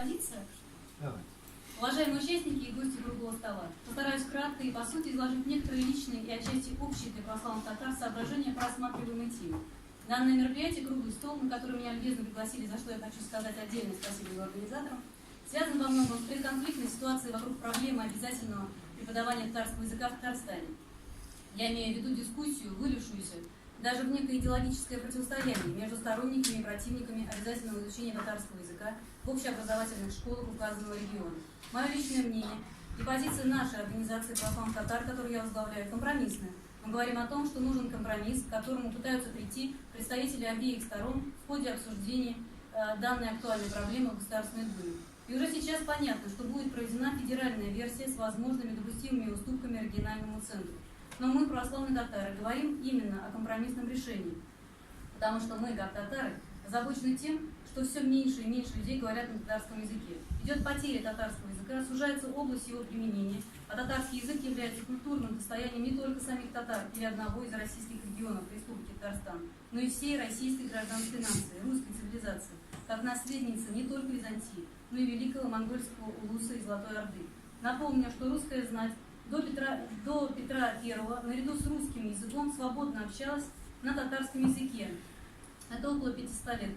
позиция? Давай. Уважаемые участники и гости круглого стола, постараюсь кратко и по сути изложить некоторые личные и отчасти общие для православных татар соображения по рассматриваемой теме. Данное мероприятие «Круглый стол», на которое меня любезно пригласили, за что я хочу сказать отдельное спасибо его организаторам, связан во многом с предконфликтной ситуацией вокруг проблемы обязательного преподавания татарского языка в Татарстане. Я имею в виду дискуссию, вылившуюся даже в некое идеологическое противостояние между сторонниками и противниками обязательного изучения татарского языка в общеобразовательных школах указанного региона. Мое личное мнение и позиция нашей организации православных татар, которую я возглавляю, компромиссная. Мы говорим о том, что нужен компромисс, к которому пытаются прийти представители обеих сторон в ходе обсуждения данной актуальной проблемы в Государственной Думе. И уже сейчас понятно, что будет проведена федеральная версия с возможными допустимыми уступками региональному центру. Но мы, православные татары, говорим именно о компромиссном решении, потому что мы, как татары, озабочены тем, что все меньше и меньше людей говорят на татарском языке. Идет потеря татарского языка, сужается область его применения, а татарский язык является культурным достоянием не только самих татар или одного из российских регионов Республики Татарстан, но и всей российской гражданской нации, русской цивилизации, как наследница не только Византии, но и великого монгольского улуса и Золотой Орды. Напомню, что русская знать до Петра I наряду с русским языком свободно общалась на татарском языке. Это около 500 лет.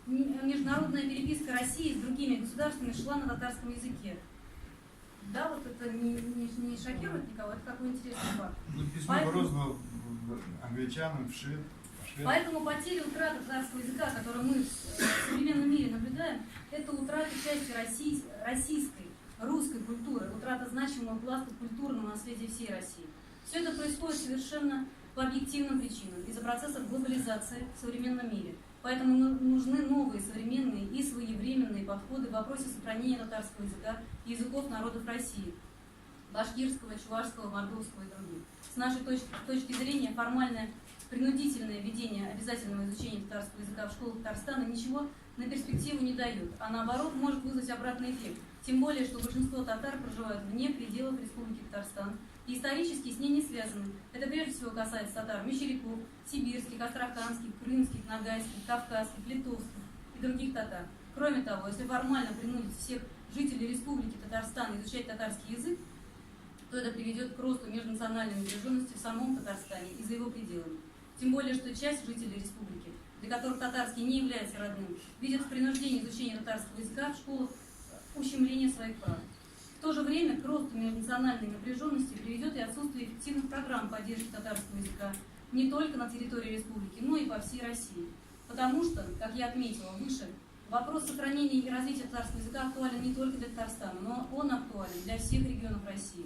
Международная переписка России с другими государствами шла на татарском языке. Да, вот это не шокирует никого, это такой интересный факт. Ну, письмо Грозного англичанам в швед. Поэтому потеря, утрата татарского языка, которую мы в современном мире наблюдаем, это утрата части российской, русской культуры, утрата значимого пласта культурного наследия всей России. Все это происходит совершенно по объективным причинам, из-за процессов глобализации в современном мире. Поэтому нужны новые, современные и своевременные подходы в вопросе сохранения татарского языка и языков народов России, башкирского, чувашского, мордовского и других. С нашей точки зрения, формальное принудительное введение обязательного изучения татарского языка в школах Татарстана ничего на перспективу не дает, а наоборот может вызвать обратный эффект. Тем более, что большинство татар проживают вне пределов Республики Татарстан и исторически с ней не связаны. Это прежде всего касается татар мещеряков, сибирских, астраханских, крымских, ногайских, кавказских, литовских и других татар. Кроме того, если формально принудить всех жителей Республики Татарстан изучать татарский язык, то это приведет к росту межнациональной напряженности в самом Татарстане и за его пределами. Тем более, что часть жителей республики, для которых татарский не является родным, видят в принуждении изучения татарского языка в школах ущемление своих прав. В то же время к росту межнациональной напряженности приведет и отсутствие эффективных программ поддержки татарского языка не только на территории республики, но и по всей России. Потому что, как я отметила выше, вопрос сохранения и развития татарского языка актуален не только для Татарстана, но он актуален для всех регионов России.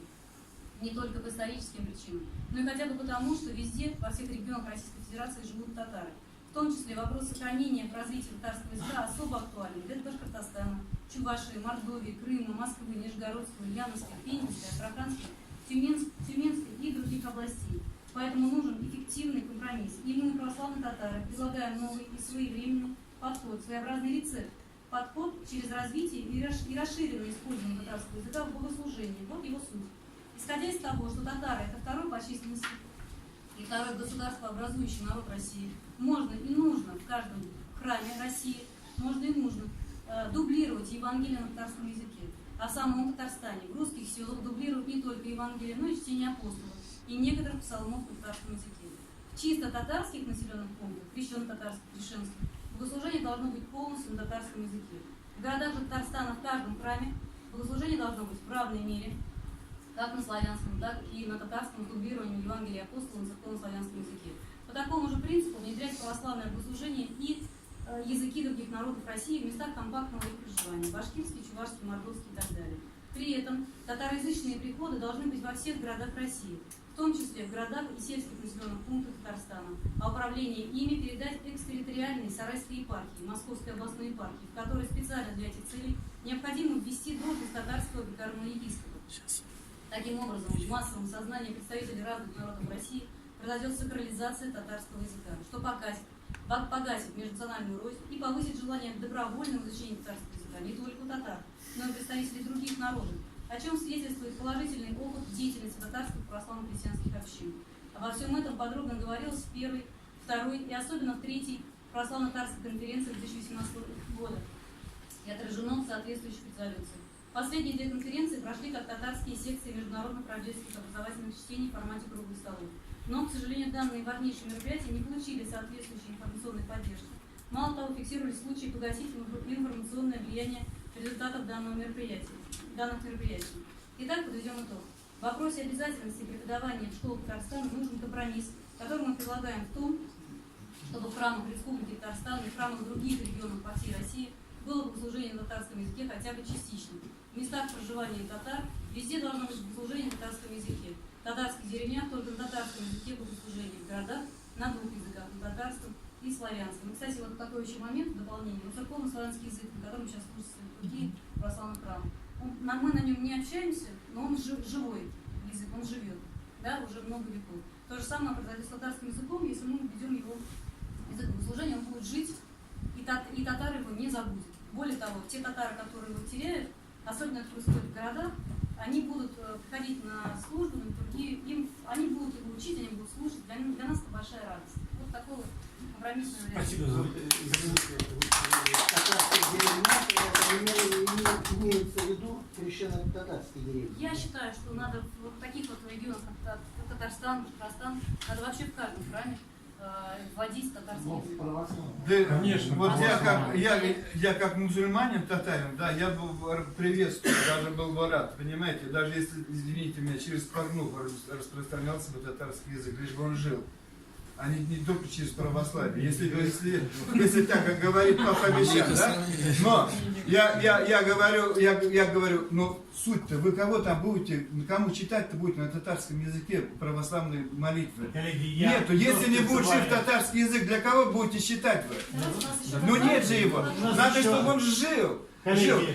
Не только по историческим причинам, но и хотя бы потому, что везде, во всех регионах Российской Федерации живут татары. В том числе вопрос сохранения и развития татарского языка особо актуален для Башкортостана, Чувашии, Мордовии, Крыма, Москвы, Нижегородской, Ульяновской, Пензенской, Астраханской, Тюменской и других областей. Поэтому нужен эффективный компромисс. И мы, православные татары, предлагаем новый и своевременный подход, своеобразный рецепт. Подход через развитие и расширенное использование татарского языка в богослужении. Вот его суть. Исходя из того, что татары – это второй по численности и второй государствообразующий народ России, можно и нужно в каждом храме России, можно и нужно дублировать Евангелие на татарском языке. А в самом Татарстане, в русских селах дублировать не только Евангелие, но и чтение апостолов и некоторых псалмов на татарском языке. В чисто татарских населенных пунктах, крещено-татарских, крещенских, богослужение должно быть полностью на татарском языке. В городах же Татарстана в каждом храме богослужение должно быть в равной мере, как на славянском, так и на татарском дублировании Евангелия апостола на церковно-славянском языке. По такому же принципу внедрять православное богослужение и языки других народов России в местах компактного их проживания – башкирский, чувашский, мордовский и так далее. При этом татароязычные приходы должны быть во всех городах России, в том числе в городах и сельских населенных пунктах Татарстана, а управление ими передать экстерриториальной Сарайской епархии, Московской областной епархии, в которой специально для этих целей необходимо ввести должность татарского векарного епископа. Таким образом, в массовом сознании представителей разных народов России произойдет сакрализация татарского языка, что погасит межнациональную рознь и повысит желание добровольного изучения татарского языка не только у татар, но и представителей других народов, о чем свидетельствует положительный опыт деятельности татарских православно-христианских общин. Обо всем этом подробно говорилось в первой, второй и особенно в третьей православно-татарской конференции 2018 года. и отражено в соответствующих резолюциях. Последние две конференции прошли как татарские секции международных рождественских образовательных чтений в формате круглых столов. Но, к сожалению, данные важнейшие мероприятия не получили соответствующей информационной поддержки. Мало того, фиксировались случаи погасить информационное влияние результатов данных мероприятий. Итак, подведем итог. В вопросе обязательности преподавания в школах Татарстана нужен компромисс, который мы предлагаем в том, чтобы в храмах Республики Татарстан и в храмах других регионов по всей России было богослужение на татарском языке хотя бы частично. В местах проживания татар везде должно быть богослужение на татарском языке. В татарских деревнях только на татарском языке богослужение, в городах на двух языках, на татарском и славянском. И, кстати, вот такой еще момент в дополнение. Церковно-славянский язык, на котором сейчас служат другие православные храмы. Мы на нем не общаемся, но он живой язык, он живет, да, уже много веков. То же самое произойдет с татарским языком, если мы введем его язык богослужения, он будет жить, и татар его не забудет. Более того, те татары, которые его теряют, особенно это происходит в городах, они будут приходить на службу, на другие, они будут его учить, они будут слушать. Для нас это большая радость. Вот такой вот компромиссный вариант. Спасибо за имеется в виду крещено-татарские деревни. Я считаю, что надо вот в таких вот регионах, как Татарстан, Башкортостан, надо вообще в каждом храме вводить татарский язык. Да, Конечно. Вот я как мусульманин, татарин, да, я был приветствую, даже был бы рад, понимаете, даже если, извините меня, через порнуху распространялся бы татарский язык, лишь бы он жил. А не только через православие. Если так как говорит Папа Мещан, да? Но я говорю, но суть-то, вы кого там будете, кому читать-то будете на татарском языке православные молитвы? Коллеги, Нету, если не будет жив татарский язык, для кого будете считать вы? Ну нет же его. Надо, чтобы он жил. Коллеги,